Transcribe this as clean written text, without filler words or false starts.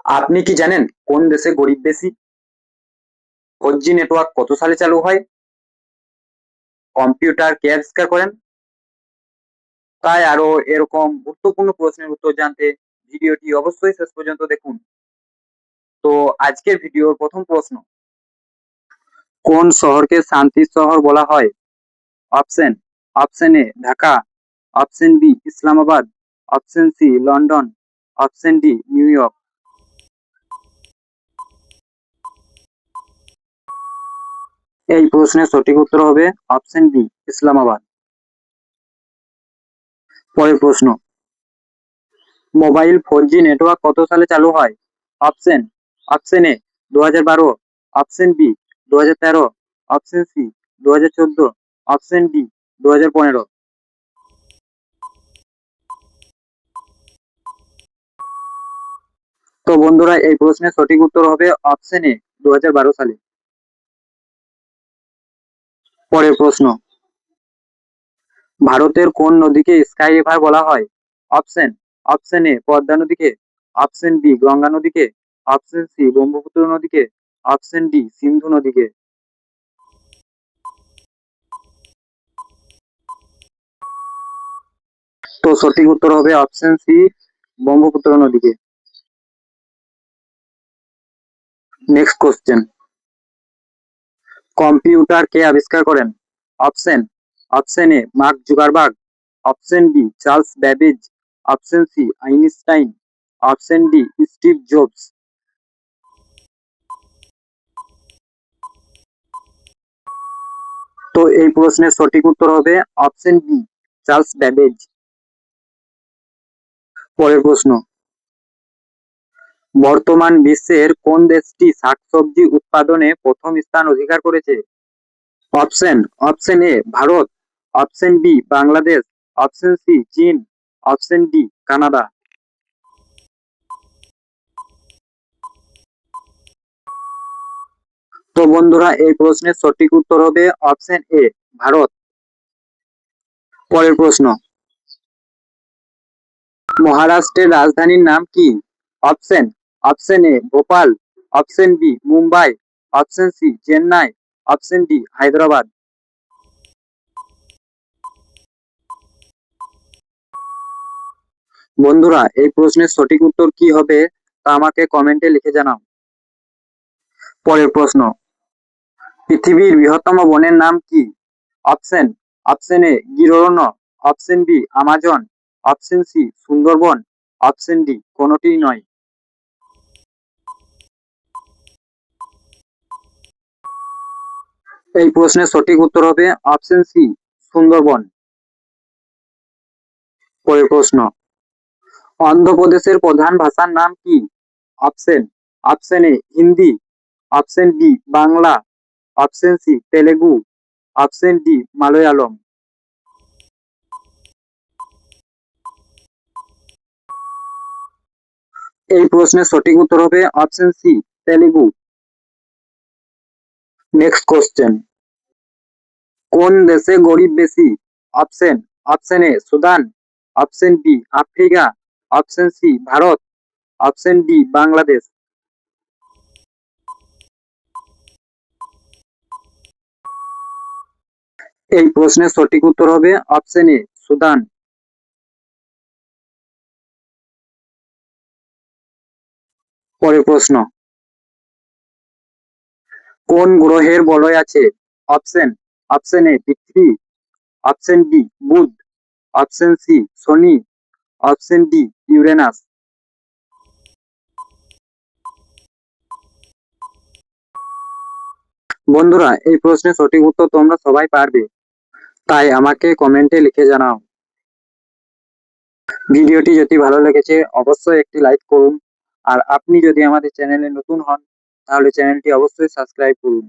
আপনি কি জানেন কোন দেশে গরিব বেশি? 4G নেটওয়ার্ক কত সালে চালু হয়? কম্পিউটার কে আবিষ্কার করেন? তাই আরো এরকম গুরুত্বপূর্ণ প্রশ্নের উত্তর জানতে ভিডিওটি অবশ্যই শেষ পর্যন্ত দেখুন। তো আজকের ভিডিওর প্রথম প্রশ্ন, কোন শহরকে শান্তির শহর বলা হয়? Option option A Dhaka, option B Islamabad, option C London, option D New York. এই প্রশ্নের সঠিক উত্তর হবে অপশন বি ইসলামাবাদ। পরের প্রশ্ন, মোবাইল 4G নেটওয়ার্ক কত সালে চালু হয়? Option option A 2012, option B 2013, option C 2014, option D 2015। তো বন্ধুরা, এই প্রশ্নের সঠিক উত্তর হবে অপশন এ 2012 সালে। পরের প্রশ্ন, ভারতের কোন নদীকে স্কাই রিভার বলা হয়? অপশন অপশন এ পদ্মা নদীকে, অপশন বি গঙ্গা নদীকে, অপশন সি ব্রহ্মপুত্র নদীকে, অপশন ডি সিন্ধু নদীকে। তো সঠিক উত্তর হবে অপশন সি ব্রহ্মপুত্র নদীকে। নেক্সট কোশ্চেন, কম্পিউটার কে আবিষ্কার করেন? Option option A Mark Zuckerberg, option B Charles Babbage, option C Einstein, option D Steve Jobs. তো এই প্রশ্নের সঠিক উত্তর হবে অপশন বি চার্লস ব্যাবেজ। পরের প্রশ্ন, বর্তমান বিশ্বের কোন দেশটি শাকসবজি উৎপাদনে প্রথম স্থান অধিকার করেছে? Option option A Bharat, option B Bangladesh, option C চীন, অপশন ডি কানাডা। তো বন্ধুরা, এই প্রশ্নের সঠিক উত্তর হবে অপশন এ ভারত। পরের প্রশ্ন, মহারাষ্ট্রের রাজধানীর নাম কি? Option option A Bhopal, option B Mumbai, option C Chennai, option D Hyderabad. বন্ধুরা, এই প্রশ্নের সঠিক উত্তর কি হবে তা আমাকে কমেন্টে লিখে জানাও। পরের প্রশ্ন, পৃথিবীর বৃহত্তম বনের নাম কি? অপশন অপশন এ গির অরণ্য, option B Amazon, option C Sundarban, option D কোনোটিই নয়। এই প্রশ্নের সঠিক উত্তর হবে অপশন সি সুন্দরবন। পরের প্রশ্ন, অন্ধ্রপ্রদেশের প্রধান ভাষার নাম কি? Option option A Hindi, option B Bangla, option C Telugu, option D Malayalam. এই প্রশ্নের সঠিক উত্তর হবে option C Telugu. Next question, কোন দেশে গরিব বেশি? Option option A Sudan, option B Africa, option C Bharat, option D Bangladesh. এই প্রশ্নের সঠিক উত্তর হবে অপশন এ সুদান। পরের প্রশ্ন, কোন গ্রহের বলয় আছে? অপশন অপশন এ পৃথিবী, অপশন বি বুধ, অপশন সি শনি, অপশন ডি ইউরেনাস। বন্ধুরা, এই প্রশ্নের সঠিক উত্তর তোমরা সবাই পারবে, তাই আমাকে কমেন্টে লিখে জানাও। ভিডিওটি যদি ভালো লেগেছে অবশ্যই একটি লাইক করুন, আর আপনি যদি আমাদের চ্যানেলে নতুন হন তাহলে চ্যানেলটি অবশ্যই সাবস্ক্রাইব করুন।